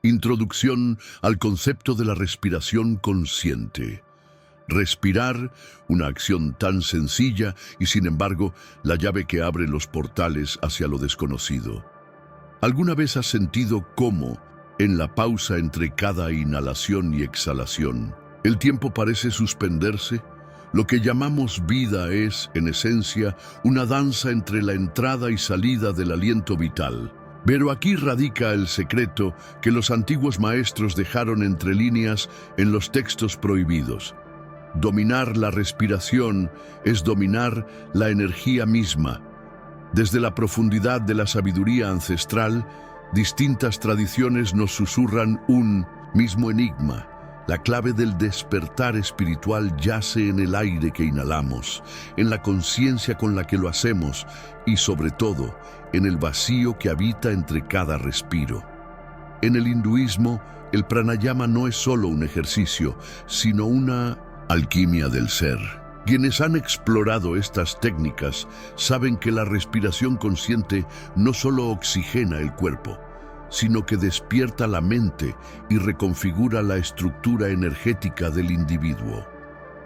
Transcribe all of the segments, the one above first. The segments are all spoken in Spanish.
Introducción al concepto de la respiración consciente. Respirar, una acción tan sencilla y sin embargo la llave que abre los portales hacia lo desconocido. ¿Alguna vez has sentido cómo, en la pausa entre cada inhalación y exhalación, el tiempo parece suspenderse? Lo que llamamos vida es, en esencia, una danza entre la entrada y salida del aliento vital. Pero aquí radica el secreto que los antiguos maestros dejaron entre líneas en los textos prohibidos. Dominar la respiración es dominar la energía misma. Desde la profundidad de la sabiduría ancestral, distintas tradiciones nos susurran un mismo enigma. La clave del despertar espiritual yace en el aire que inhalamos, en la conciencia con la que lo hacemos y, sobre todo, en el vacío que habita entre cada respiro. En el hinduismo, el pranayama no es solo un ejercicio, sino una alquimia del ser. Quienes han explorado estas técnicas saben que la respiración consciente no solo oxigena el cuerpo, sino que despierta la mente y reconfigura la estructura energética del individuo.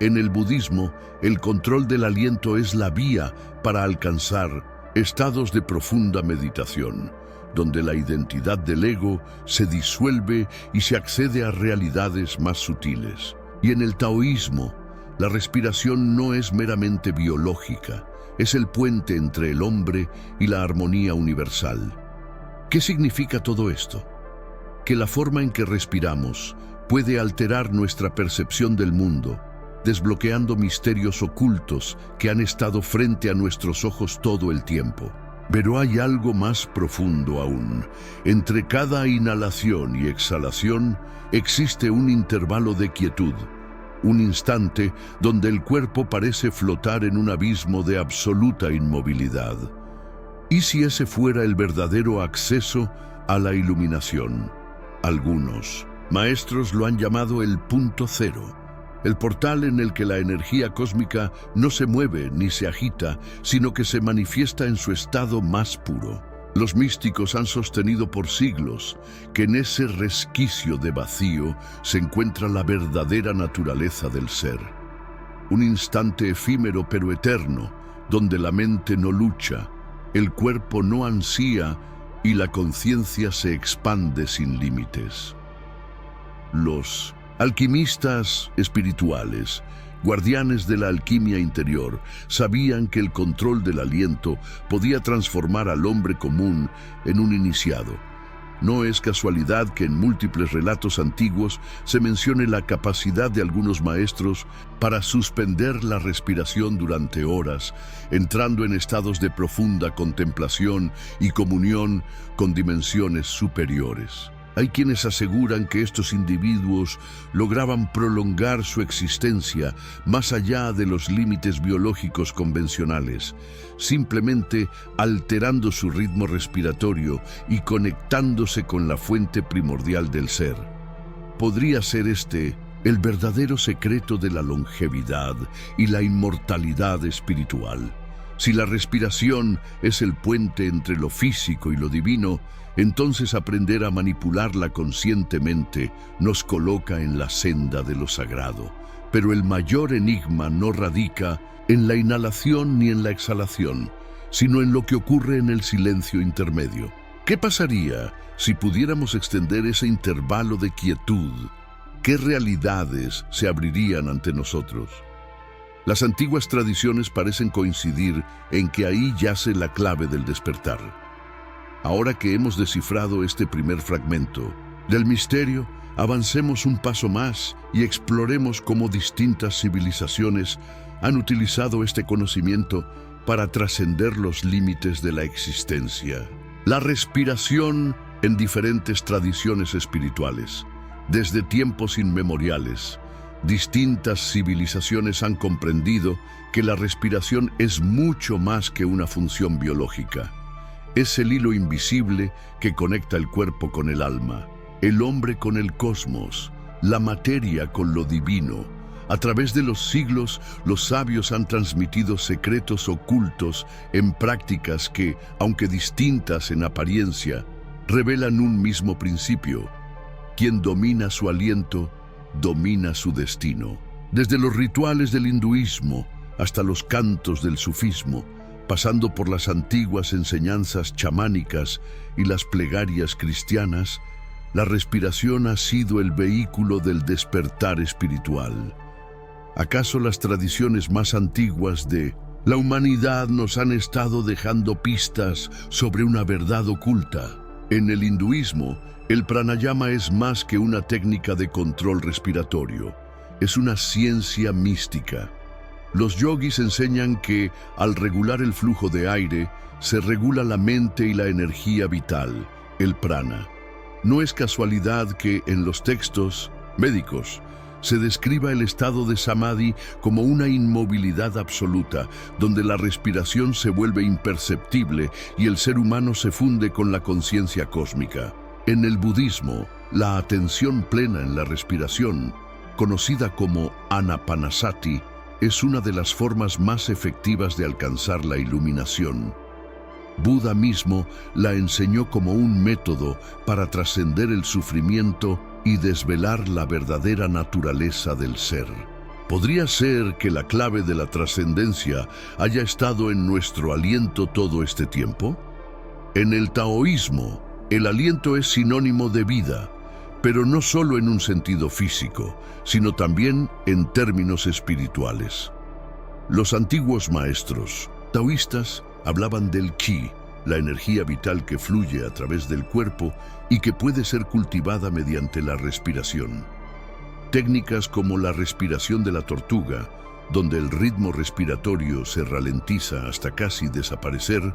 En el budismo, el control del aliento es la vía para alcanzar estados de profunda meditación, donde la identidad del ego se disuelve y se accede a realidades más sutiles. Y en el taoísmo, la respiración no es meramente biológica, es el puente entre el hombre y la armonía universal. ¿Qué significa todo esto? Que la forma en que respiramos puede alterar nuestra percepción del mundo, desbloqueando misterios ocultos que han estado frente a nuestros ojos todo el tiempo. Pero hay algo más profundo aún. Entre cada inhalación y exhalación existe un intervalo de quietud, un instante donde el cuerpo parece flotar en un abismo de absoluta inmovilidad. ¿Y si ese fuera el verdadero acceso a la iluminación? Algunos maestros lo han llamado el punto cero, el portal en el que la energía cósmica no se mueve ni se agita, sino que se manifiesta en su estado más puro. Los místicos han sostenido por siglos que en ese resquicio de vacío se encuentra la verdadera naturaleza del ser. Un instante efímero pero eterno, donde la mente no lucha, el cuerpo no ansía y la conciencia se expande sin límites. Los alquimistas espirituales, guardianes de la alquimia interior, sabían que el control del aliento podía transformar al hombre común en un iniciado. No es casualidad que en múltiples relatos antiguos se mencione la capacidad de algunos maestros para suspender la respiración durante horas, entrando en estados de profunda contemplación y comunión con dimensiones superiores. Hay quienes aseguran que estos individuos lograban prolongar su existencia más allá de los límites biológicos convencionales, simplemente alterando su ritmo respiratorio y conectándose con la fuente primordial del ser. ¿Podría ser este el verdadero secreto de la longevidad y la inmortalidad espiritual? Si la respiración es el puente entre lo físico y lo divino, entonces aprender a manipularla conscientemente nos coloca en la senda de lo sagrado. Pero el mayor enigma no radica en la inhalación ni en la exhalación, sino en lo que ocurre en el silencio intermedio. ¿Qué pasaría si pudiéramos extender ese intervalo de quietud? ¿Qué realidades se abrirían ante nosotros? Las antiguas tradiciones parecen coincidir en que ahí yace la clave del despertar. Ahora que hemos descifrado este primer fragmento del misterio, avancemos un paso más y exploremos cómo distintas civilizaciones han utilizado este conocimiento para trascender los límites de la existencia. La respiración en diferentes tradiciones espirituales. Desde tiempos inmemoriales, distintas civilizaciones han comprendido que la respiración es mucho más que una función biológica. Es el hilo invisible que conecta el cuerpo con el alma, el hombre con el cosmos, la materia con lo divino. A través de los siglos, los sabios han transmitido secretos ocultos en prácticas que, aunque distintas en apariencia, revelan un mismo principio: Quien domina su aliento, domina su destino. Desde los rituales del hinduismo hasta los cantos del sufismo, pasando por las antiguas enseñanzas chamánicas y las plegarias cristianas, la respiración ha sido el vehículo del despertar espiritual. ¿Acaso las tradiciones más antiguas de la humanidad nos han estado dejando pistas sobre una verdad oculta? En el hinduismo, el pranayama es más que una técnica de control respiratorio. Es una ciencia mística. Los yogis enseñan que, al regular el flujo de aire, se regula la mente y la energía vital, el prana. No es casualidad que en los textos médicos se describa el estado de samadhi como una inmovilidad absoluta, donde la respiración se vuelve imperceptible y el ser humano se funde con la conciencia cósmica. En el budismo, la atención plena en la respiración, conocida como anapanasati, es una de las formas más efectivas de alcanzar la iluminación. Buda mismo la enseñó como un método para trascender el sufrimiento y desvelar la verdadera naturaleza del ser. ¿Podría ser que la clave de la trascendencia haya estado en nuestro aliento todo este tiempo? En el taoísmo, el aliento es sinónimo de vida, pero no solo en un sentido físico, sino también en términos espirituales. Los antiguos maestros taoístas hablaban del qi, la energía vital que fluye a través del cuerpo y que puede ser cultivada mediante la respiración. Técnicas como la respiración de la tortuga, donde el ritmo respiratorio se ralentiza hasta casi desaparecer,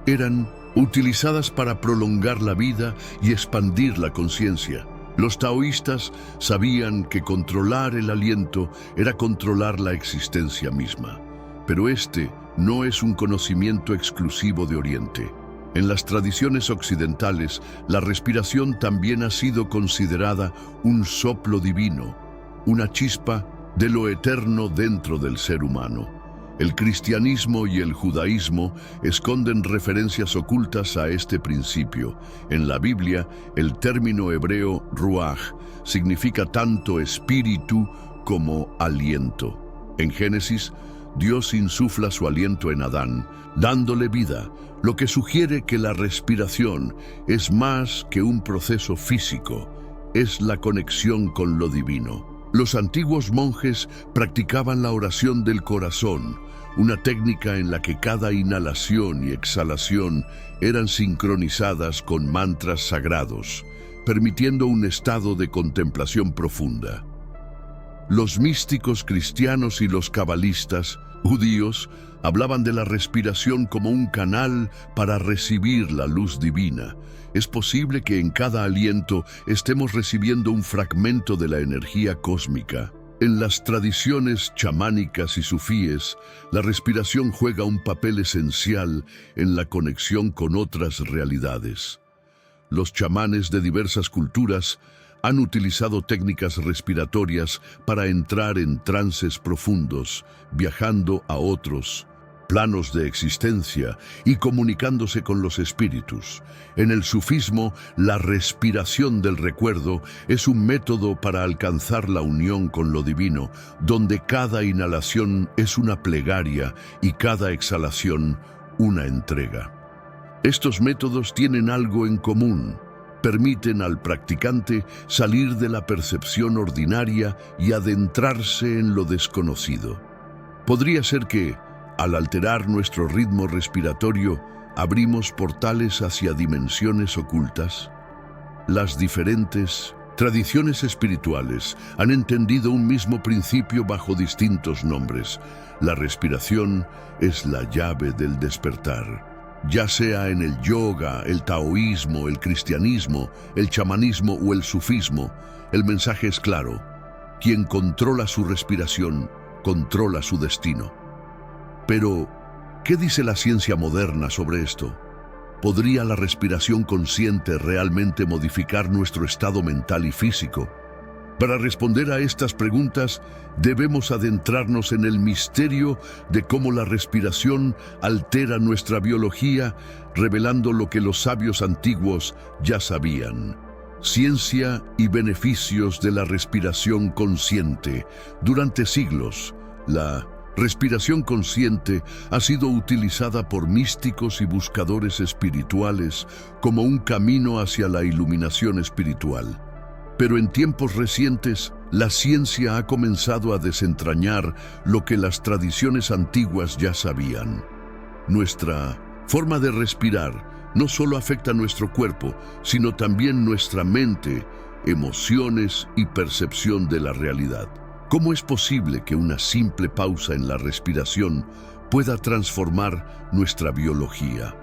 eran utilizadas para prolongar la vida y expandir la conciencia. Los taoístas sabían que controlar el aliento era controlar la existencia misma. Pero este no es un conocimiento exclusivo de Oriente. En las tradiciones occidentales, la respiración también ha sido considerada un soplo divino, una chispa de lo eterno dentro del ser humano. El cristianismo y el judaísmo esconden referencias ocultas a este principio. En la Biblia, el término hebreo ruach significa tanto espíritu como aliento. En Génesis, Dios insufla su aliento en Adán, dándole vida, lo que sugiere que la respiración es más que un proceso físico, es la conexión con lo divino. Los antiguos monjes practicaban la oración del corazón, una técnica en la que cada inhalación y exhalación eran sincronizadas con mantras sagrados, permitiendo un estado de contemplación profunda. Los místicos cristianos y los cabalistas judíos hablaban de la respiración como un canal para recibir la luz divina. Es posible que en cada aliento estemos recibiendo un fragmento de la energía cósmica. En las tradiciones chamánicas y sufíes, la respiración juega un papel esencial en la conexión con otras realidades. Los chamanes de diversas culturas han utilizado técnicas respiratorias para entrar en trances profundos, viajando a otros planos de existencia y comunicándose con los espíritus. En el sufismo, la respiración del recuerdo es un método para alcanzar la unión con lo divino, donde cada inhalación es una plegaria y cada exhalación una entrega. Estos métodos tienen algo en común. Permiten al practicante salir de la percepción ordinaria y adentrarse en lo desconocido. Podría ser que, al alterar nuestro ritmo respiratorio, abrimos portales hacia dimensiones ocultas. Las diferentes tradiciones espirituales han entendido un mismo principio bajo distintos nombres. La respiración es la llave del despertar. Ya sea en el yoga, el taoísmo, el cristianismo, el chamanismo o el sufismo, el mensaje es claro. Quien controla su respiración, controla su destino. Pero, ¿qué dice la ciencia moderna sobre esto? ¿Podría la respiración consciente realmente modificar nuestro estado mental y físico? Para responder a estas preguntas, debemos adentrarnos en el misterio de cómo la respiración altera nuestra biología, revelando lo que los sabios antiguos ya sabían. Ciencia y beneficios de la respiración consciente. Durante siglos, la respiración consciente ha sido utilizada por místicos y buscadores espirituales como un camino hacia la iluminación espiritual. Pero en tiempos recientes, la ciencia ha comenzado a desentrañar lo que las tradiciones antiguas ya sabían. Nuestra forma de respirar no solo afecta nuestro cuerpo, sino también nuestra mente, emociones y percepción de la realidad. ¿Cómo es posible que una simple pausa en la respiración pueda transformar nuestra biología?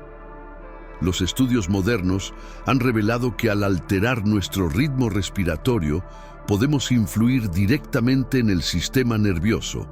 Los estudios modernos han revelado que al alterar nuestro ritmo respiratorio, podemos influir directamente en el sistema nervioso,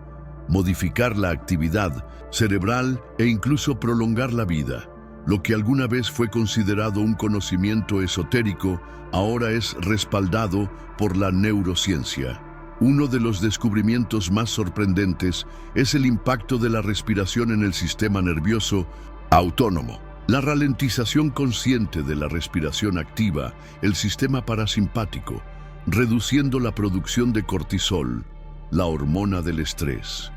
modificar la actividad cerebral e incluso prolongar la vida. Lo que alguna vez fue considerado un conocimiento esotérico, ahora es respaldado por la neurociencia. Uno de los descubrimientos más sorprendentes es el impacto de la respiración en el sistema nervioso autónomo. La ralentización consciente de la respiración activa el sistema parasimpático, reduciendo la producción de cortisol, la hormona del estrés.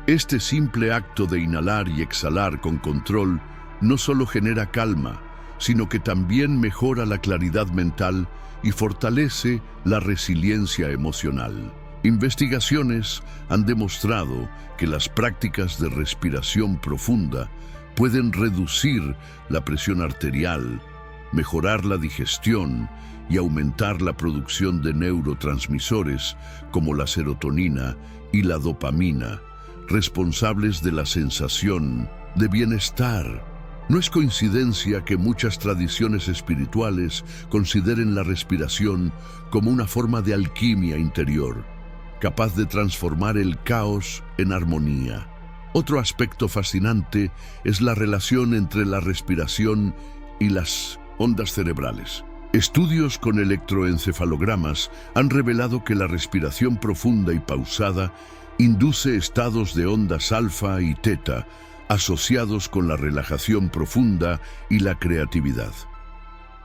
Este simple acto de inhalar y exhalar con control no solo genera calma, sino que también mejora la claridad mental y fortalece la resiliencia emocional. Investigaciones han demostrado que las prácticas de respiración profunda pueden reducir la presión arterial, mejorar la digestión y aumentar la producción de neurotransmisores como la serotonina y la dopamina, responsables de la sensación de bienestar. No es coincidencia que muchas tradiciones espirituales consideren la respiración como una forma de alquimia interior, capaz de transformar el caos en armonía. Otro aspecto fascinante es la relación entre la respiración y las ondas cerebrales. Estudios con electroencefalogramas han revelado que la respiración profunda y pausada induce estados de ondas alfa y teta, asociados con la relajación profunda y la creatividad.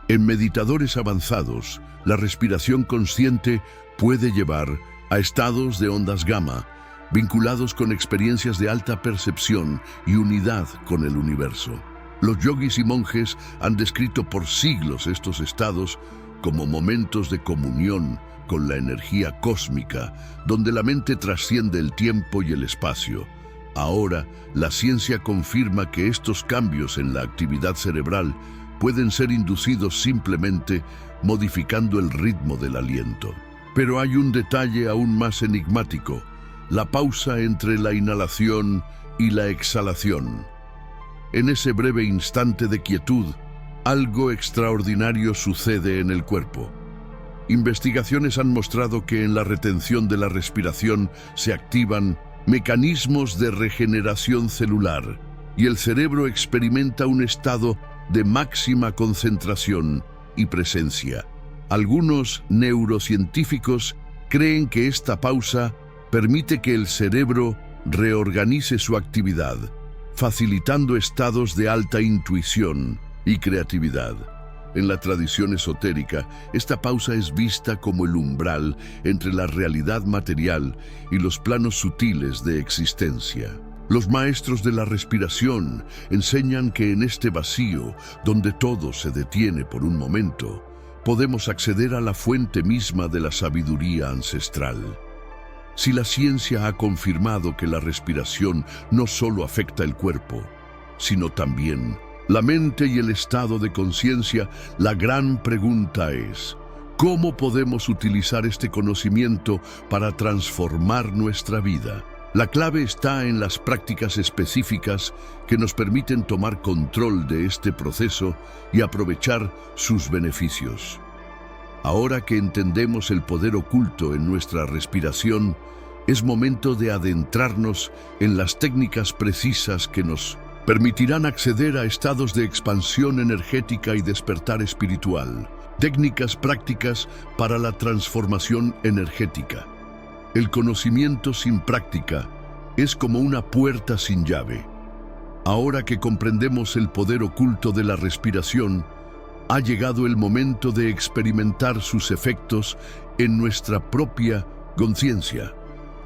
En meditadores avanzados, la respiración consciente puede llevar a estados de ondas gamma, vinculados con experiencias de alta percepción y unidad con el universo. Los yogis y monjes han descrito por siglos estos estados como momentos de comunión con la energía cósmica, donde la mente trasciende el tiempo y el espacio. Ahora, la ciencia confirma que estos cambios en la actividad cerebral pueden ser inducidos simplemente modificando el ritmo del aliento. Pero hay un detalle aún más enigmático: la pausa entre la inhalación y la exhalación. En ese breve instante de quietud, algo extraordinario sucede en el cuerpo. Investigaciones han mostrado que en la retención de la respiración se activan mecanismos de regeneración celular y el cerebro experimenta un estado de máxima concentración y presencia. Algunos neurocientíficos creen que esta pausa permite que el cerebro reorganice su actividad, facilitando estados de alta intuición y creatividad. En la tradición esotérica, esta pausa es vista como el umbral entre la realidad material y los planos sutiles de existencia. Los maestros de la respiración enseñan que en este vacío, donde todo se detiene por un momento, podemos acceder a la fuente misma de la sabiduría ancestral. Si la ciencia ha confirmado que la respiración no solo afecta el cuerpo, sino también la mente y el estado de conciencia, la gran pregunta es: ¿cómo podemos utilizar este conocimiento para transformar nuestra vida? La clave está en las prácticas específicas que nos permiten tomar control de este proceso y aprovechar sus beneficios. Ahora que entendemos el poder oculto en nuestra respiración, es momento de adentrarnos en las técnicas precisas que nos permitirán acceder a estados de expansión energética y despertar espiritual. Técnicas prácticas para la transformación energética. El conocimiento sin práctica es como una puerta sin llave. Ahora que comprendemos el poder oculto de la respiración, Ha llegado el momento de experimentar sus efectos en nuestra propia conciencia.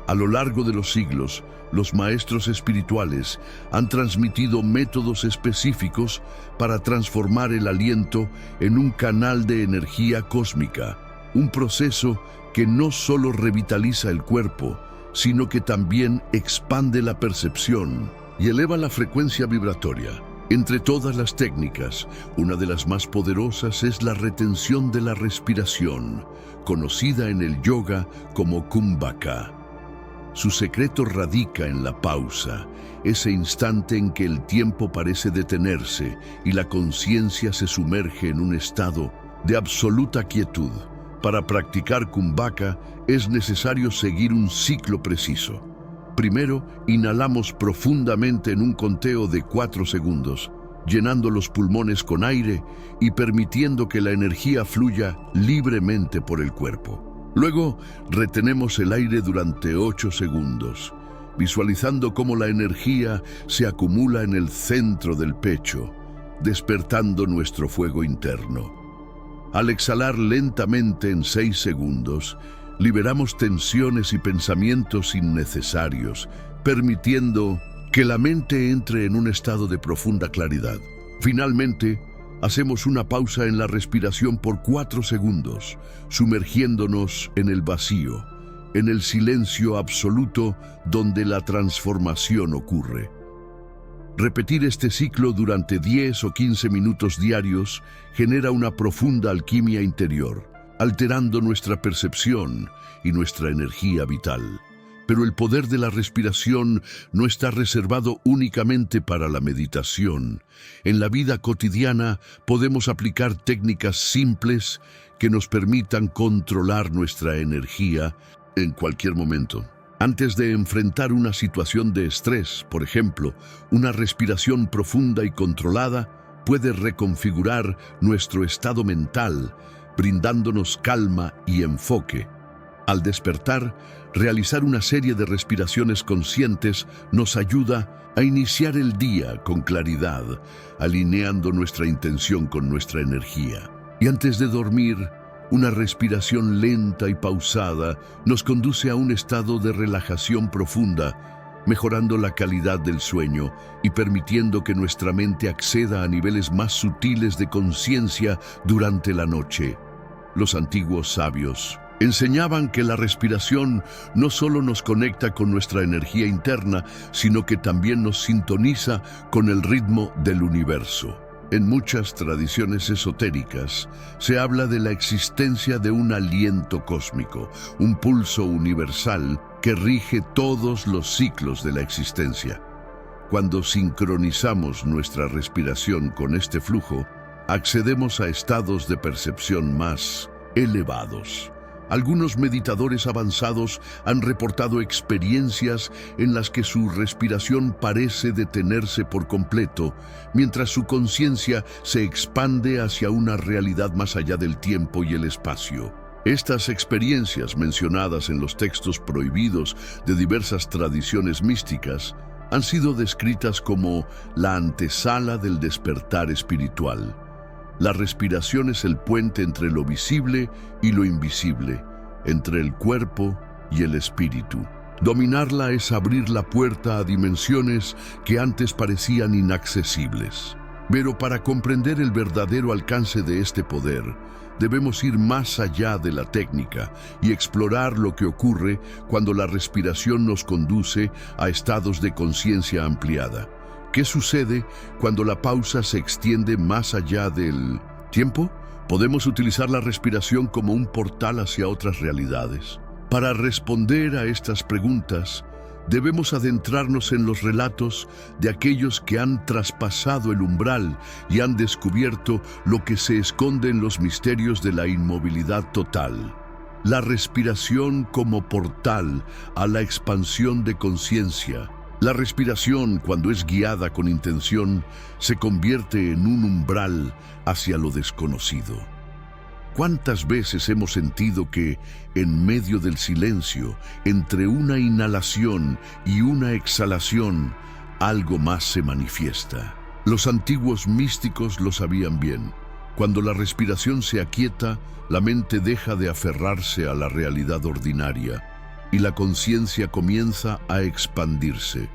A lo largo de los siglos, los maestros espirituales han transmitido métodos específicos para transformar el aliento en un canal de energía cósmica, un proceso que no solo revitaliza el cuerpo, sino que también expande la percepción y eleva la frecuencia vibratoria. Entre todas las técnicas, una de las más poderosas es la retención de la respiración, conocida en el yoga como Kumbhaka. Su secreto radica en la pausa, ese instante en que el tiempo parece detenerse y la conciencia se sumerge en un estado de absoluta quietud. Para practicar Kumbhaka es necesario seguir un ciclo preciso. Primero, inhalamos profundamente en un conteo de 4 segundos, llenando los pulmones con aire y permitiendo que la energía fluya libremente por el cuerpo. Luego, retenemos el aire durante 8 segundos, visualizando cómo la energía se acumula en el centro del pecho, despertando nuestro fuego interno. Al exhalar lentamente en 6 segundos, liberamos tensiones y pensamientos innecesarios, permitiendo que la mente entre en un estado de profunda claridad. Finalmente, hacemos una pausa en la respiración por 4 segundos, sumergiéndonos en el vacío, en el silencio absoluto donde la transformación ocurre. Repetir este ciclo durante 10 o 15 minutos diarios genera una profunda alquimia interior, alterando nuestra percepción y nuestra energía vital. Pero el poder de la respiración no está reservado únicamente para la meditación. En la vida cotidiana podemos aplicar técnicas simples que nos permitan controlar nuestra energía en cualquier momento. Antes de enfrentar una situación de estrés, por ejemplo, una respiración profunda y controlada puede reconfigurar nuestro estado mental, brindándonos calma y enfoque. Al despertar, realizar una serie de respiraciones conscientes nos ayuda a iniciar el día con claridad, alineando nuestra intención con nuestra energía. Y antes de dormir, una respiración lenta y pausada nos conduce a un estado de relajación profunda, mejorando la calidad del sueño y permitiendo que nuestra mente acceda a niveles más sutiles de conciencia durante la noche. Los antiguos sabios enseñaban que la respiración no solo nos conecta con nuestra energía interna, sino que también nos sintoniza con el ritmo del universo. En muchas tradiciones esotéricas se habla de la existencia de un aliento cósmico, un pulso universal que rige todos los ciclos de la existencia. Cuando sincronizamos nuestra respiración con este flujo, accedemos a estados de percepción más elevados. Algunos meditadores avanzados han reportado experiencias en las que su respiración parece detenerse por completo, mientras su conciencia se expande hacia una realidad más allá del tiempo y el espacio. Estas experiencias, mencionadas en los textos prohibidos de diversas tradiciones místicas, han sido descritas como la antesala del despertar espiritual. La respiración es el puente entre lo visible y lo invisible, entre el cuerpo y el espíritu. Dominarla es abrir la puerta a dimensiones que antes parecían inaccesibles. Pero para comprender el verdadero alcance de este poder, debemos ir más allá de la técnica y explorar lo que ocurre cuando la respiración nos conduce a estados de conciencia ampliada. ¿Qué sucede cuando la pausa se extiende más allá del tiempo? Podemos utilizar la respiración como un portal hacia otras realidades. Para responder a estas preguntas, debemos adentrarnos en los relatos de aquellos que han traspasado el umbral y han descubierto lo que se esconde en los misterios de la inmovilidad total. La respiración como portal a la expansión de conciencia. La respiración, cuando es guiada con intención, se convierte en un umbral hacia lo desconocido. ¿Cuántas veces hemos sentido que, en medio del silencio, entre una inhalación y una exhalación, algo más se manifiesta? Los antiguos místicos lo sabían bien. Cuando la respiración se aquieta, la mente deja de aferrarse a la realidad ordinaria y la conciencia comienza a expandirse.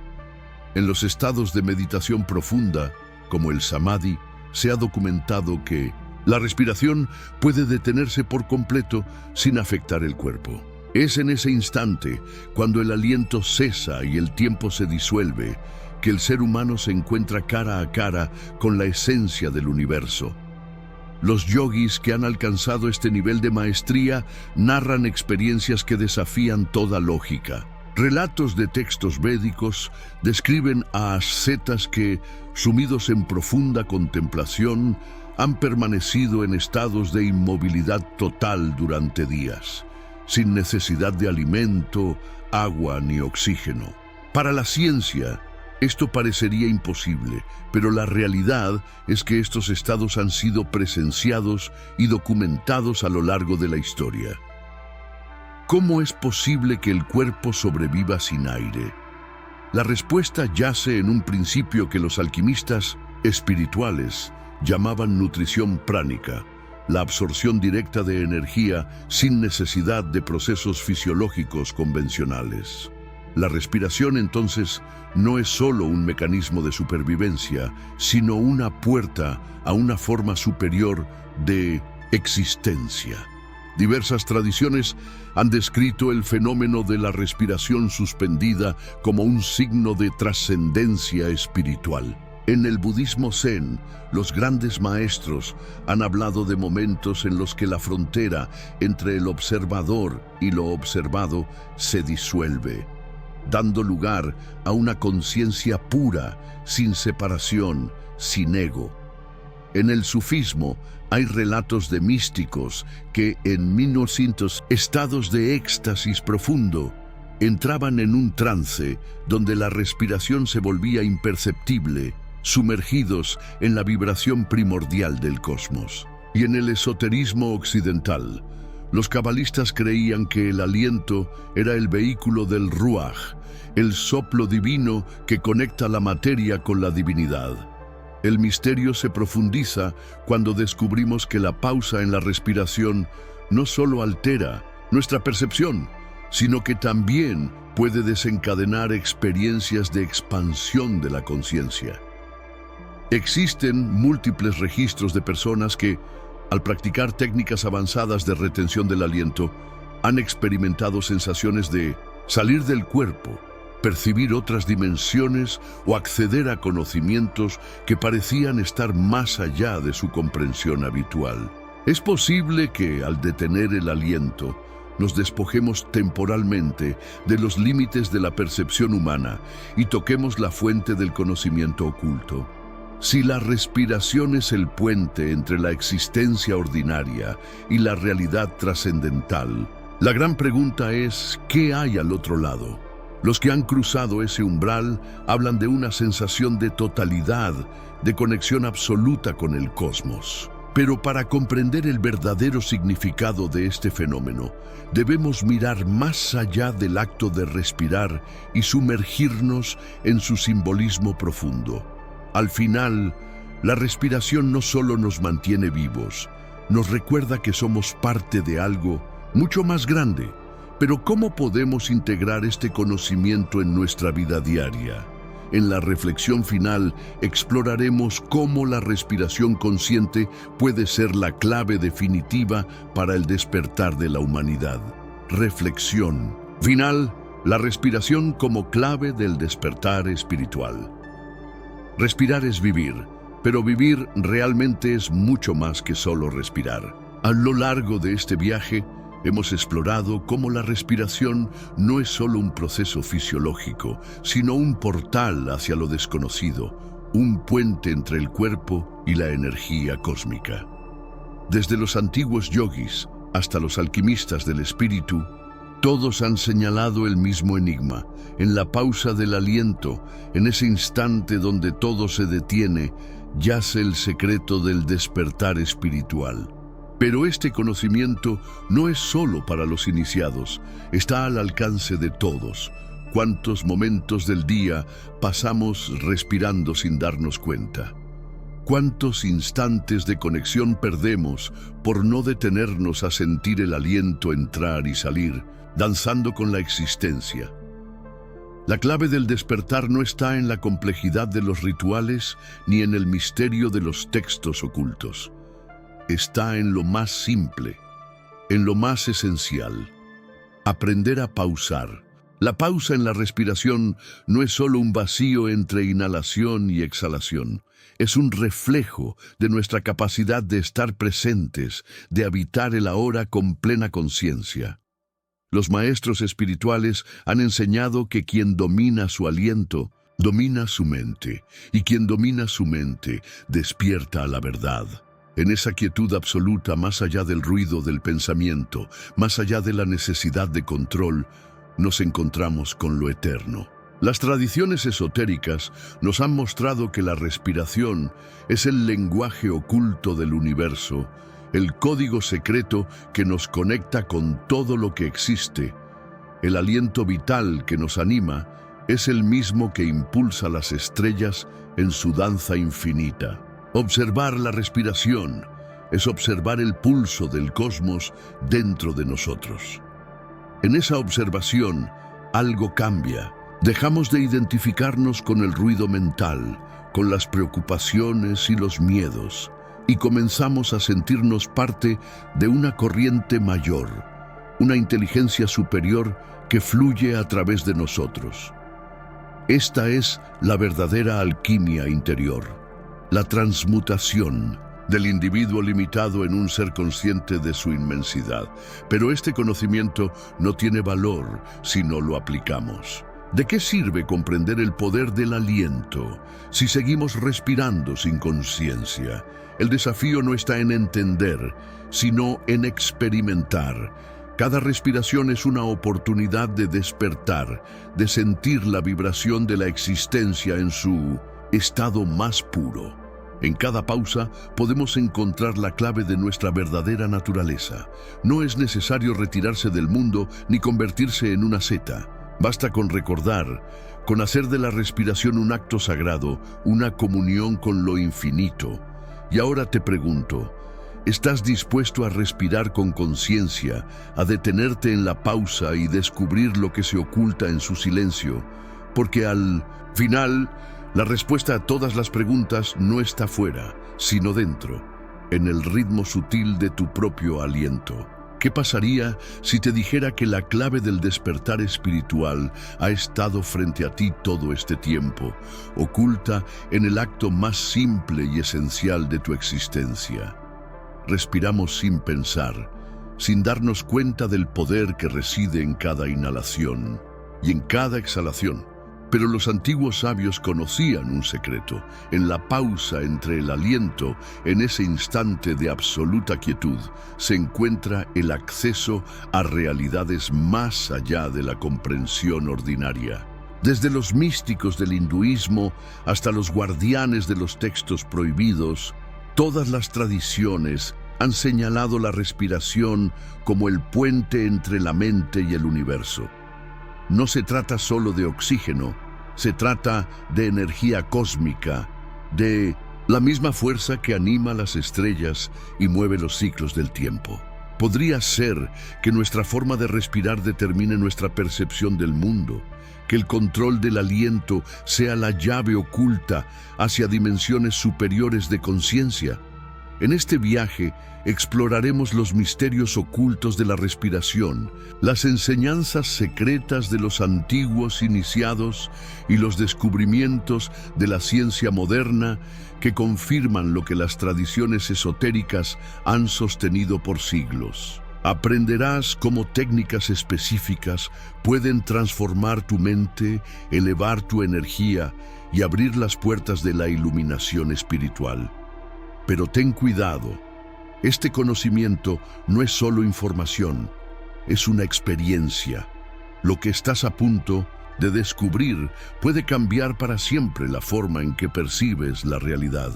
En los estados de meditación profunda, como el samadhi, se ha documentado que la respiración puede detenerse por completo sin afectar el cuerpo. Es en ese instante, cuando el aliento cesa y el tiempo se disuelve, que el ser humano se encuentra cara a cara con la esencia del universo. Los yogis que han alcanzado este nivel de maestría narran experiencias que desafían toda lógica. Relatos de textos védicos describen a ascetas que, sumidos en profunda contemplación, han permanecido en estados de inmovilidad total durante días, sin necesidad de alimento, agua ni oxígeno. Para la ciencia, esto parecería imposible, pero la realidad es que estos estados han sido presenciados y documentados a lo largo de la historia. ¿Cómo es posible que el cuerpo sobreviva sin aire? La respuesta yace en un principio que los alquimistas espirituales llamaban nutrición pránica, la absorción directa de energía sin necesidad de procesos fisiológicos convencionales. La respiración, entonces, no es solo un mecanismo de supervivencia, sino una puerta a una forma superior de existencia. Diversas tradiciones han descrito el fenómeno de la respiración suspendida como un signo de trascendencia espiritual. En el budismo zen, los grandes maestros han hablado de momentos en los que la frontera entre el observador y lo observado se disuelve, dando lugar a una conciencia pura, sin separación, sin ego. En el sufismo hay relatos de místicos que en 1900 estados de éxtasis profundo entraban en un trance donde la respiración se volvía imperceptible, sumergidos en la vibración primordial del cosmos. Y en el esoterismo occidental, los cabalistas creían que el aliento era el vehículo del ruaj, el soplo divino que conecta la materia con la divinidad. El misterio se profundiza cuando descubrimos que la pausa en la respiración no solo altera nuestra percepción, sino que también puede desencadenar experiencias de expansión de la conciencia. Existen múltiples registros de personas que, al practicar técnicas avanzadas de retención del aliento, han experimentado sensaciones de salir del cuerpo, percibir otras dimensiones o acceder a conocimientos que parecían estar más allá de su comprensión habitual. Es posible que, al detener el aliento, nos despojemos temporalmente de los límites de la percepción humana y toquemos la fuente del conocimiento oculto. Si la respiración es el puente entre la existencia ordinaria y la realidad trascendental, la gran pregunta es, ¿qué hay al otro lado? Los que han cruzado ese umbral hablan de una sensación de totalidad, de conexión absoluta con el cosmos. Pero para comprender el verdadero significado de este fenómeno, debemos mirar más allá del acto de respirar y sumergirnos en su simbolismo profundo. Al final, la respiración no solo nos mantiene vivos, nos recuerda que somos parte de algo mucho más grande. Pero ¿cómo podemos integrar este conocimiento en nuestra vida diaria? En la reflexión final exploraremos cómo la respiración consciente puede ser la clave definitiva para el despertar de la humanidad. Reflexión final: la respiración como clave del despertar espiritual. Respirar es vivir, pero vivir realmente es mucho más que solo respirar. A lo largo de este viaje, hemos explorado cómo la respiración no es solo un proceso fisiológico, sino un portal hacia lo desconocido, un puente entre el cuerpo y la energía cósmica. Desde los antiguos yogis hasta los alquimistas del espíritu, todos han señalado el mismo enigma. En la pausa del aliento, en ese instante donde todo se detiene, yace el secreto del despertar espiritual. Pero este conocimiento no es solo para los iniciados, está al alcance de todos. ¿Cuántos momentos del día pasamos respirando sin darnos cuenta? ¿Cuántos instantes de conexión perdemos por no detenernos a sentir el aliento entrar y salir, danzando con la existencia? La clave del despertar no está en la complejidad de los rituales ni en el misterio de los textos ocultos. Está en lo más simple, en lo más esencial. Aprender a pausar. La pausa en la respiración no es solo un vacío entre inhalación y exhalación. Es un reflejo de nuestra capacidad de estar presentes, de habitar el ahora con plena conciencia. Los maestros espirituales han enseñado que quien domina su aliento, domina su mente, y quien domina su mente, despierta a la verdad. En esa quietud absoluta, más allá del ruido del pensamiento, más allá de la necesidad de control, nos encontramos con lo eterno. Las tradiciones esotéricas nos han mostrado que la respiración es el lenguaje oculto del universo, el código secreto que nos conecta con todo lo que existe. El aliento vital que nos anima es el mismo que impulsa las estrellas en su danza infinita. Observar la respiración es observar el pulso del cosmos dentro de nosotros. En esa observación, algo cambia. Dejamos de identificarnos con el ruido mental, con las preocupaciones y los miedos, y comenzamos a sentirnos parte de una corriente mayor, una inteligencia superior que fluye a través de nosotros. Esta es la verdadera alquimia interior, la transmutación del individuo limitado en un ser consciente de su inmensidad. Pero este conocimiento no tiene valor si no lo aplicamos. ¿De qué sirve comprender el poder del aliento si seguimos respirando sin conciencia? El desafío no está en entender, sino en experimentar. Cada respiración es una oportunidad de despertar, de sentir la vibración de la existencia en su estado más puro. En cada pausa podemos encontrar la clave de nuestra verdadera naturaleza. No es necesario retirarse del mundo ni convertirse en una seta. Basta con recordar, con hacer de la respiración un acto sagrado, una comunión con lo infinito. Y ahora te pregunto, ¿estás dispuesto a respirar con conciencia, a detenerte en la pausa y descubrir lo que se oculta en su silencio? Porque al final, la respuesta a todas las preguntas no está fuera, sino dentro, en el ritmo sutil de tu propio aliento. ¿Qué pasaría si te dijera que la clave del despertar espiritual ha estado frente a ti todo este tiempo, oculta en el acto más simple y esencial de tu existencia? Respiramos sin pensar, sin darnos cuenta del poder que reside en cada inhalación y en cada exhalación. Pero los antiguos sabios conocían un secreto. En la pausa entre el aliento, en ese instante de absoluta quietud, se encuentra el acceso a realidades más allá de la comprensión ordinaria. Desde los místicos del hinduismo hasta los guardianes de los textos prohibidos, todas las tradiciones han señalado la respiración como el puente entre la mente y el universo. No se trata solo de oxígeno, se trata de energía cósmica, de la misma fuerza que anima las estrellas y mueve los ciclos del tiempo. Podría ser que nuestra forma de respirar determine nuestra percepción del mundo, que el control del aliento sea la llave oculta hacia dimensiones superiores de conciencia. En este viaje exploraremos los misterios ocultos de la respiración, las enseñanzas secretas de los antiguos iniciados y los descubrimientos de la ciencia moderna que confirman lo que las tradiciones esotéricas han sostenido por siglos. Aprenderás cómo técnicas específicas pueden transformar tu mente, elevar tu energía y abrir las puertas de la iluminación espiritual. Pero ten cuidado, este conocimiento no es solo información, es una experiencia. Lo que estás a punto de descubrir puede cambiar para siempre la forma en que percibes la realidad.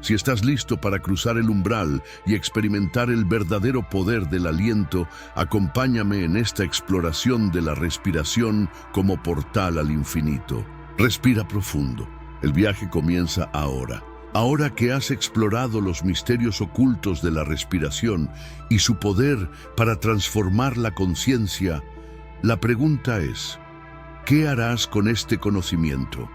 Si estás listo para cruzar el umbral y experimentar el verdadero poder del aliento, acompáñame en esta exploración de la respiración como portal al infinito. Respira profundo. El viaje comienza ahora. Ahora que has explorado los misterios ocultos de la respiración y su poder para transformar la conciencia, la pregunta es, ¿qué harás con este conocimiento?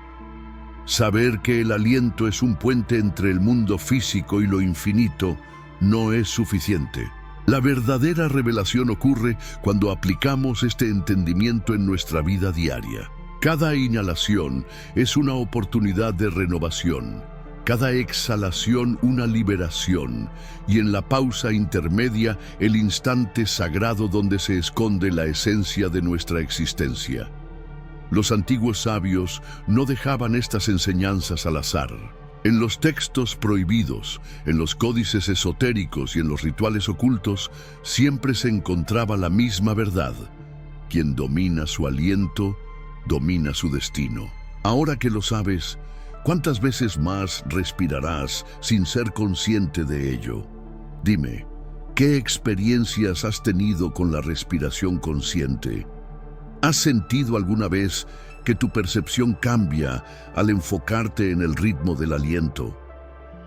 Saber que el aliento es un puente entre el mundo físico y lo infinito no es suficiente. La verdadera revelación ocurre cuando aplicamos este entendimiento en nuestra vida diaria. Cada inhalación es una oportunidad de renovación, cada exhalación una liberación, y en la pausa intermedia el instante sagrado donde se esconde la esencia de nuestra existencia. Los antiguos sabios no dejaban estas enseñanzas al azar. En los textos prohibidos, en los códices esotéricos y en los rituales ocultos, siempre se encontraba la misma verdad. Quien domina su aliento, domina su destino. Ahora que lo sabes, ¿cuántas veces más respirarás sin ser consciente de ello? Dime, ¿qué experiencias has tenido con la respiración consciente? ¿Has sentido alguna vez que tu percepción cambia al enfocarte en el ritmo del aliento?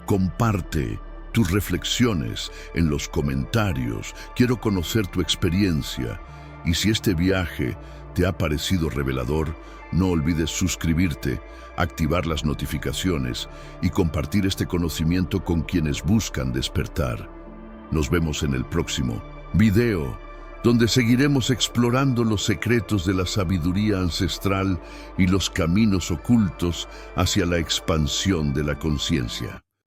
Comparte tus reflexiones en los comentarios. Quiero conocer tu experiencia. Y si este viaje te ha parecido revelador, no olvides suscribirte, activar las notificaciones y compartir este conocimiento con quienes buscan despertar. Nos vemos en el próximo video, donde seguiremos explorando los secretos de la sabiduría ancestral y los caminos ocultos hacia la expansión de la conciencia.